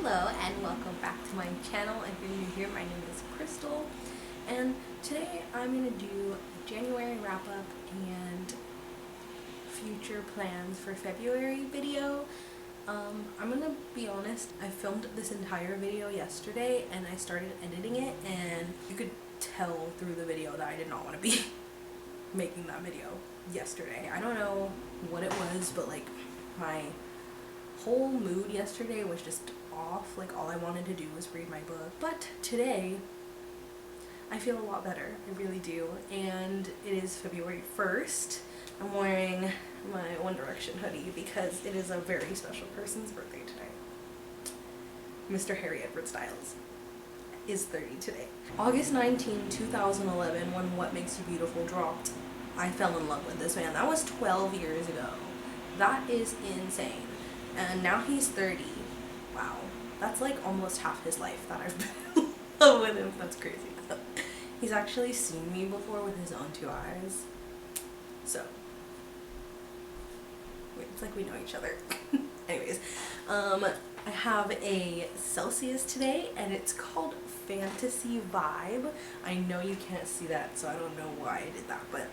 Hello and welcome back to my channel. If you're new here, my name is Crystal, and today I'm going to do a January wrap up and future plans for February video. I'm going to be honest, I filmed this entire video yesterday and I started editing it, and you could tell through the video that I did not want to be making that video yesterday. I don't know what it was, but like my whole mood yesterday was just off. Like all I wanted to do was read my book. But today I feel a lot better. I really do. And it is February 1st. I'm wearing my One Direction hoodie because it is a very special person's birthday today. Mr. Harry Edward Styles is 30 today. August 19, 2011, when What Makes You Beautiful dropped, I fell in love with this man. That was 12 years ago. That is insane. And now he's 30. Wow. That's like almost half his life that I've been in love with him. That's crazy. He's actually seen me before with his own two eyes. So, it's like we know each other. Anyways, I have a Celsius today, and it's called Fantasy Vibe. I know you can't see that, so I don't know why I did that, but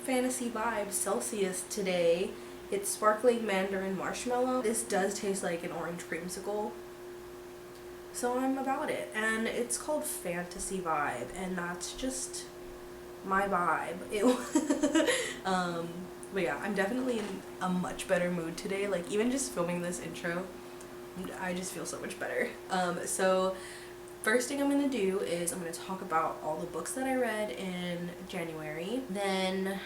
Fantasy Vibe Celsius today. It's sparkling mandarin marshmallow. This does taste like an orange creamsicle, so I'm about it. And it's called Fantasy Vibe, and that's just my vibe. But yeah, I'm definitely in a much better mood today. Like even just filming this intro, I just feel so much better. So first thing I'm gonna do is I'm gonna talk about all the books that I read in January. Then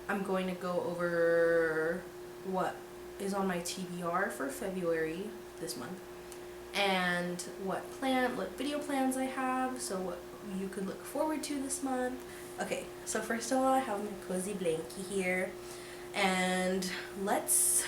I'm going to go over what is on my TBR for February this month, and what video plans I have, so what you could look forward to this month. Okay, so first of all, I have my cozy blankie here, and let's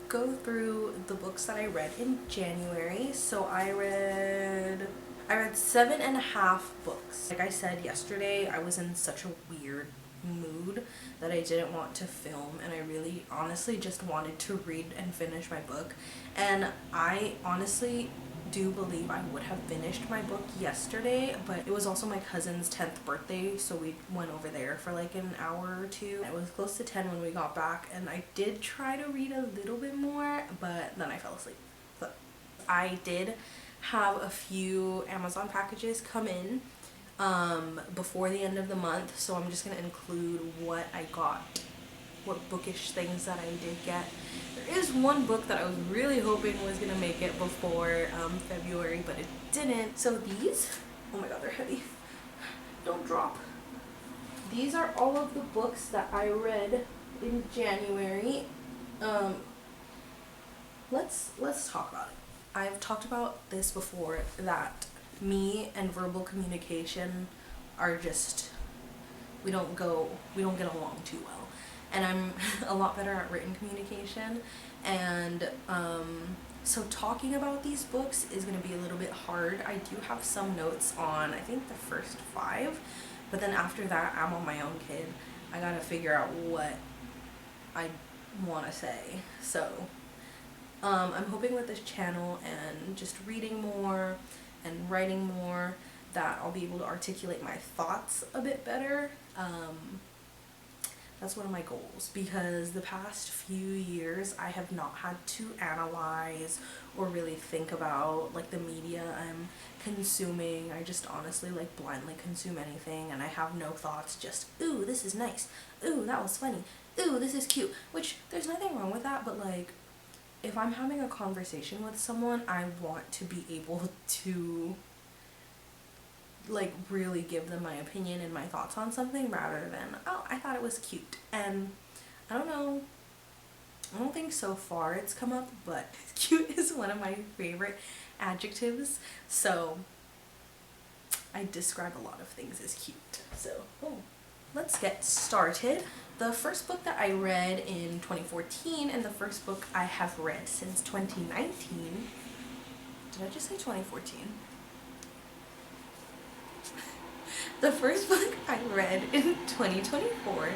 go through the books that I read in January. So I read 7.5 books. Like I said yesterday, I was in such a weird mood that I didn't want to film, and I really honestly just wanted to read and finish my book. And I honestly do believe I would have finished my book yesterday, but it was also my cousin's 10th birthday, so we went over there for like an hour or two. It was close to 10 when we got back, and I did try to read a little bit more, but then I fell asleep. So I did have a few Amazon packages come in before the end of the month, so I'm just going to include what I got, what bookish things that I did get. There is one book that I was really hoping was going to make it before February, but it didn't. So these, oh my god, they're heavy. Don't drop. These are all of the books that I read in January. Let's talk about it. I've talked about this before, that me and verbal communication are just, we don't get along too well, and I'm a lot better at written communication, and so talking about these books is going to be a little bit hard. I do have some notes on, I think, the first 5, but then after that I'm on my own, kid. I gotta figure out what I want to say. So I'm hoping with this channel and just reading more and writing more that I'll be able to articulate my thoughts a bit better. That's one of my goals, because the past few years I have not had to analyze or really think about like the media I'm consuming. I just honestly like blindly consume anything, and I have no thoughts, just ooh, this is nice, ooh, that was funny, ooh, this is cute, which there's nothing wrong with that, but like if I'm having a conversation with someone, I want to be able to like really give them my opinion and my thoughts on something, rather than, oh, I thought it was cute. And I don't know, I don't think so far it's come up, but cute is one of my favorite adjectives, so I describe a lot of things as cute. So let's get started. The first book that I read in 2014, and the first book I have read since 2019, did I just say 2014? The first book I read in 2024,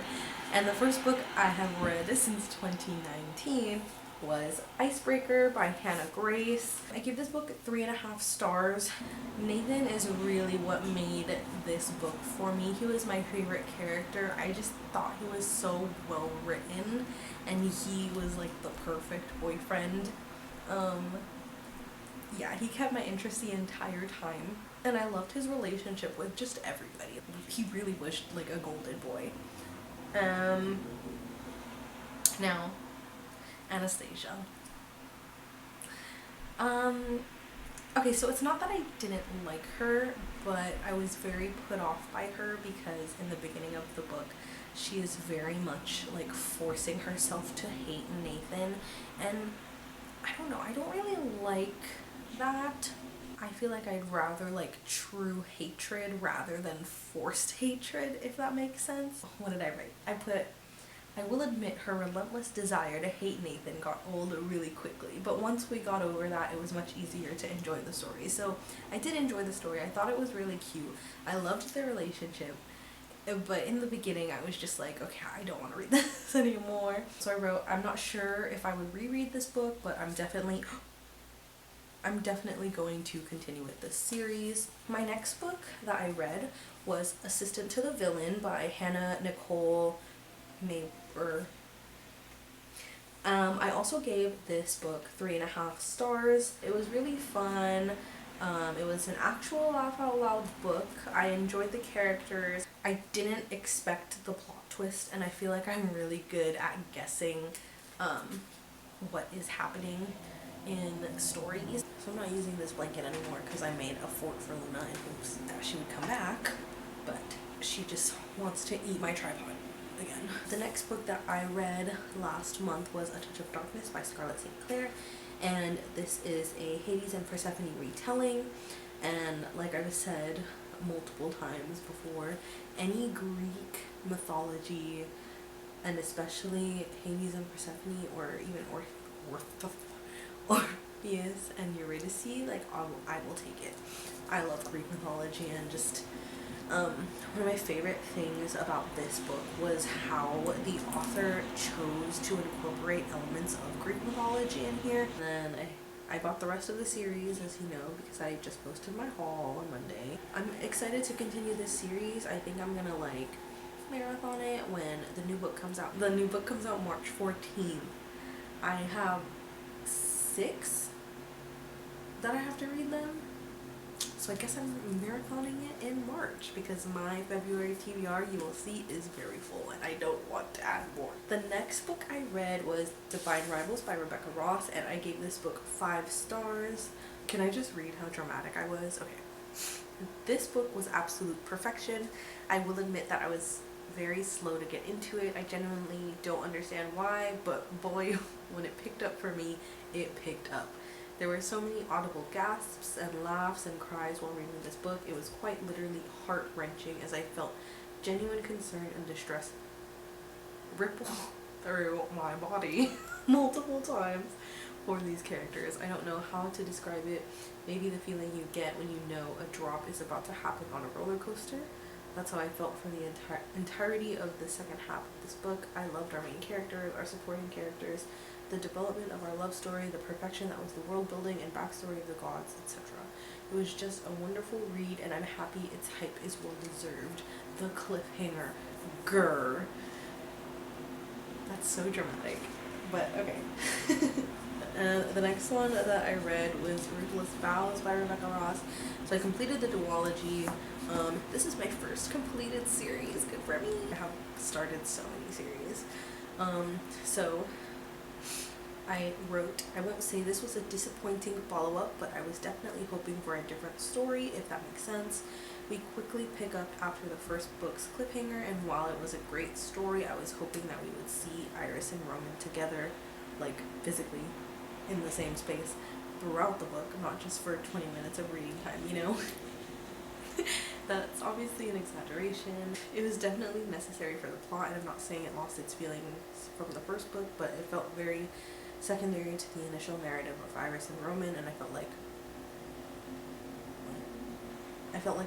and the first book I have read since 2019 was Icebreaker by Hannah Grace. I give this book 3.5 stars. Nathan is really what made this book for me. He was my favorite character. I just thought he was so well written, and he was like the perfect boyfriend. Yeah, he kept my interest the entire time, and I loved his relationship with just everybody. He really wished like a golden boy. Now, Anastasia. Okay, so it's not that I didn't like her, but I was very put off by her because in the beginning of the book, she is very much like forcing herself to hate Nathan, and I don't know, I don't really like that. I feel like I'd rather like true hatred rather than forced hatred, if that makes sense. What did I write? I will admit her relentless desire to hate Nathan got old really quickly, but once we got over that, it was much easier to enjoy the story. So I did enjoy the story. I thought it was really cute. I loved their relationship, but in the beginning I was just like, okay, I don't want to read this anymore. So I wrote, I'm not sure if I would reread this book, but I'm definitely going to continue with this series. My next book that I read was Assistant to the Villain by Hannah Nicole Maber. I also gave this book 3.5 stars. It was really fun. It was an actual laugh out loud book. I enjoyed the characters. I didn't expect the plot twist, and I feel like I'm really good at guessing what is happening in stories. So I'm not using this blanket anymore because I made a fort for Luna in hopes that she would come back, but she just wants to eat my tripod again. The next book that I read last month was A Touch of Darkness by Scarlett St. Clair, and this is a Hades and Persephone retelling, and like I've said multiple times before, any Greek mythology, and especially Hades and Persephone, or even Orpheus and Eurydice, like I will take it. I love Greek mythology, and just one of my favorite things about this book was how the author chose to incorporate elements of Greek mythology in here. And then I bought the rest of the series, as you know, because I just posted my haul on Monday. I'm excited to continue this series. I think I'm gonna like marathon it when the new book comes out. The new book comes out March 14th. I have 6 that I have to read them. So I guess I'm marathoning it in March because my February TBR, you will see, is very full and I don't want to add more. The next book I read was Divine Rivals by Rebecca Ross, and I gave this book 5 stars. Can I just read how dramatic I was? Okay. This book was absolute perfection. I will admit that I was very slow to get into it. I genuinely don't understand why, but boy, when it picked up for me, it picked up. There were so many audible gasps and laughs and cries while reading this book. It was quite literally heart-wrenching, as I felt genuine concern and distress ripple through my body multiple times for these characters. I don't know how to describe it. Maybe the feeling you get when you know a drop is about to happen on a roller coaster. That's how I felt for the entirety of the second half of this book. I loved our main characters, our supporting characters, the development of our love story, the perfection that was the world building and backstory of the gods, etc. It was just a wonderful read, and I'm happy its hype is well deserved. The cliffhanger. Grr. That's so dramatic. But okay. The next one that I read was Ruthless Vows by Rebecca Ross. So I completed the duology. This is my first completed series. Good for me. I have started so many series. So I won't say this was a disappointing follow-up, but I was definitely hoping for a different story, if that makes sense. We quickly pick up after the first book's cliffhanger, and while it was a great story, I was hoping that we would see Iris and Roman together, like physically, in the same space throughout the book, not just for 20 minutes of reading time, you know? That's obviously an exaggeration. It was definitely necessary for the plot, and I'm not saying it lost its feelings from the first book, but it felt very secondary to the initial narrative of Iris and Roman, and I felt like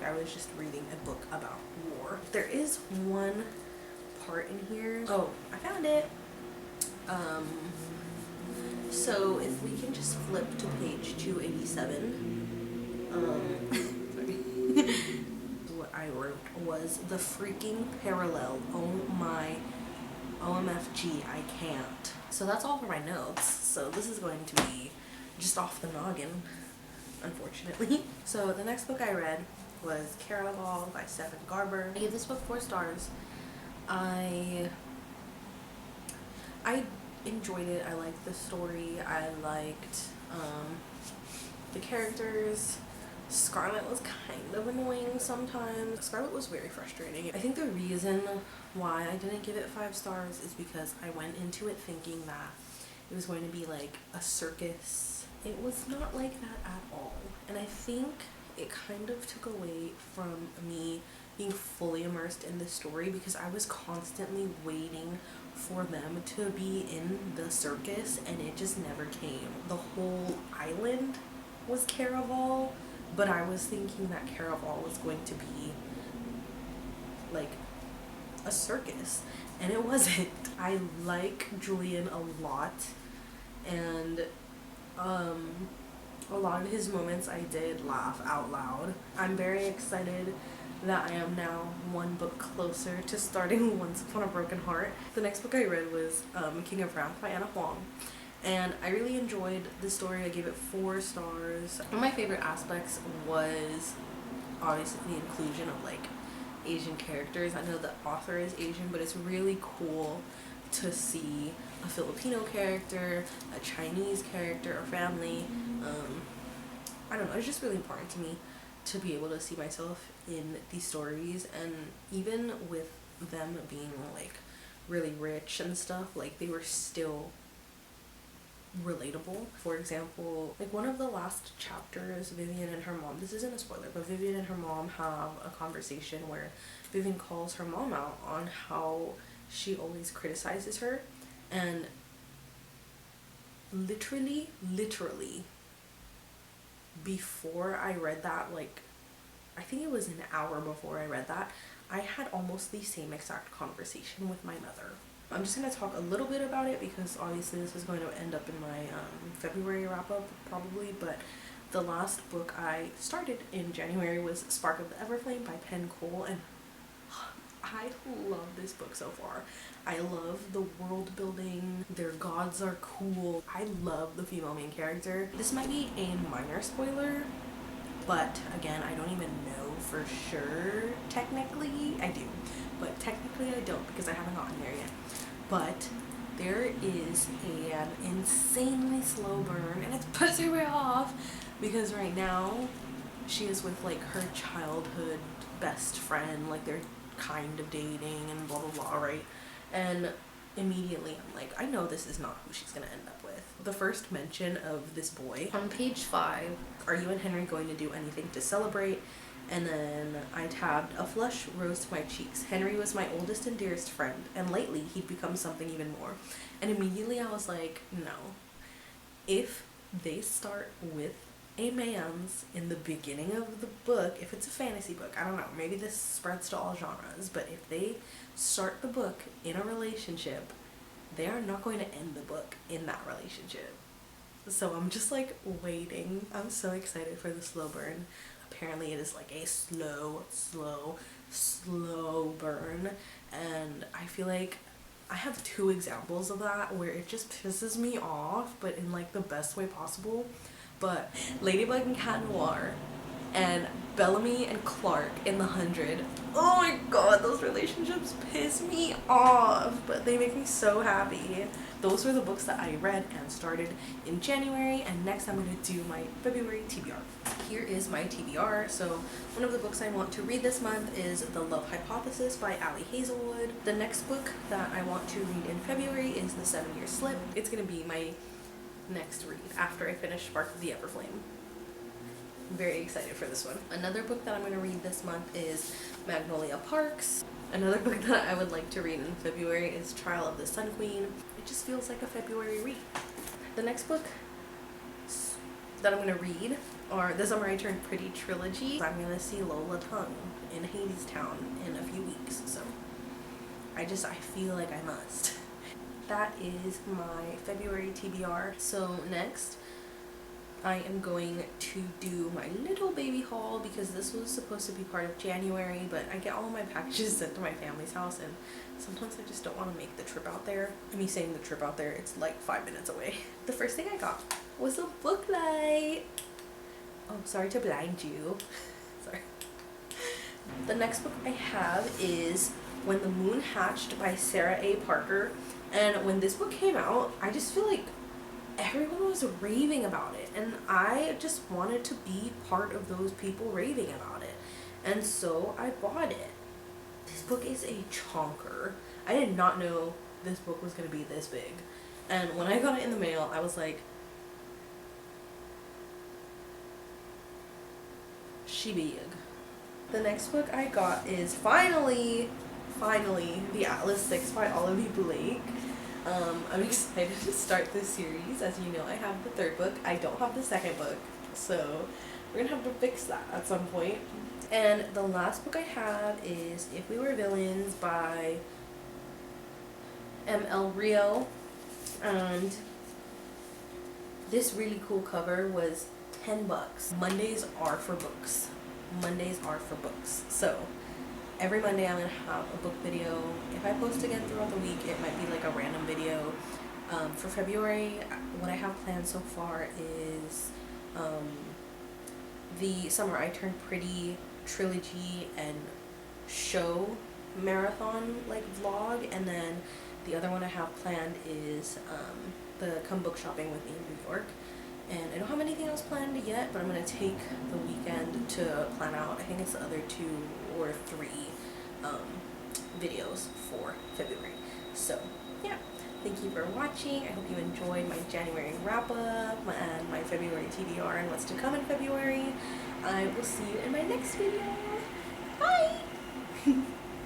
I was just reading a book about war. There is one part in here. Oh, I found it. So if we can just flip to page 287. Sorry. What I wrote was the freaking parallel. Oh my OMFG, I can't. So that's all for my notes. So this is going to be just off the noggin, unfortunately. So the next book I read was Caraval by Stephen Garber. I gave this book 4 stars. I enjoyed it. I liked the story. I liked the characters. Scarlet was kind of annoying sometimes. Scarlet was very frustrating. I think the reason why I didn't give it 5 stars is because I went into it thinking that it was going to be like a circus. It was not like that at all. And I think it kind of took away from me being fully immersed in the story because I was constantly waiting for them to be in the circus and it just never came. The whole island was Caraval, but I was thinking that Caraval was going to be like a circus, and it wasn't. I like Julian a lot, and a lot of his moments I did laugh out loud. I'm very excited that I am now one book closer to starting Once Upon a Broken Heart. The next book I read was King of Wrath by Anna Huang. And I really enjoyed the story. I gave it 4 stars. One of my favorite aspects was obviously the inclusion of like Asian characters. I know the author is Asian, but it's really cool to see a Filipino character, a Chinese character, or family. I don't know, it's just really important to me to be able to see myself in these stories, and even with them being like really rich and stuff, like they were still relatable. For example, like one of the last chapters, Vivian and her mom, this isn't a spoiler, but Vivian and her mom have a conversation where Vivian calls her mom out on how she always criticizes her, and literally before I read that, like I think it was an hour before I read that, I had almost the same exact conversation with my mother. I'm just going to talk a little bit about it because obviously this is going to end up in my February wrap-up probably, but the last book I started in January was Spark of the Everflame by Penn Cole, and I love this book so far. I love the world building, their gods are cool. I love the female main character. This might be a minor spoiler, but again, I don't even know for sure. Technically, I do, but technically I don't because I haven't gotten there yet. But there is an insanely slow burn, and it's pissing me off because right now she is with like her childhood best friend, like they're kind of dating and blah blah blah, right? And immediately I'm like, I know this is not who she's gonna end up with. The first mention of this boy on page 5, are you and Henry going to do anything to celebrate? And then I tabbed, a flush rose to my cheeks. Henry was my oldest and dearest friend, and lately he'd become something even more. And immediately I was like, no. If they start with a man's in the beginning of the book, if it's a fantasy book, I don't know, maybe this spreads to all genres, but if they start the book in a relationship, they are not going to end the book in that relationship. So I'm just like waiting. I'm so excited for the slow burn. Apparently it is like a slow burn, and I feel like I have 2 examples of that where it just pisses me off, but in like the best way possible. But Ladybug and Cat Noir and Bellamy and Clark in The 100, oh my god, those relationships piss me off, but they make me so happy. Those were the books that I read and started in January, and next I'm going to do my February TBR. Here is my TBR. So one of the books I want to read this month is The Love Hypothesis by Ali Hazelwood. The next book that I want to read in February is The 7-Year Slip. It's going to be my next read after I finish Spark of the Everflame. I'm very excited for this one. Another book that I'm going to read this month is Magnolia Parks. Another book that I would like to read in February is Trial of the Sun Queen. It just feels like a February read. The next book that I'm going to read are The Summer I Turned Pretty trilogy. I'm going to see Lola Tongue in Hadestown in a few weeks, so I feel like I must. that is my February TBR. So next I am going to do my little baby haul because this was supposed to be part of January, but I get all of my packages sent to my family's house and sometimes I just don't want to make the trip out there. I mean, saying the trip out there, it's like 5 minutes away. The first thing I got was a book light. Oh, sorry to blind you. Sorry. The next book I have is When the Moon Hatched by Sarah A. Parker. And when this book came out, I just feel like everyone was raving about it, and I just wanted to be part of those people raving about it, and so I bought it. This book is a chonker. I did not know this book was going to be this big, and when I got it in the mail, I was like, she big. The next book I got is finally The Atlas 6 by Olivia Blake. I'm excited to start this series. As you know, I have the third book. I don't have the second book, so we're gonna have to fix that at some point. And the last book I have is If We Were Villains by M.L. Rio. And this really cool cover was $10. Mondays are for books. Mondays are for books. So every Monday I'm going to have a book video. If I post again throughout the week, it might be like a random video. For February, what I have planned so far is the Summer I Turned Pretty trilogy and show marathon like vlog, and then the other one I have planned is the Come Book Shopping with Me in New York. And I don't have anything else planned yet, but I'm going to take the weekend to plan out, I think it's the other 2 or 3 videos for February. So, yeah. Thank you for watching. I hope you enjoyed my January wrap-up and my February TBR and what's to come in February. I will see you in my next video. Bye!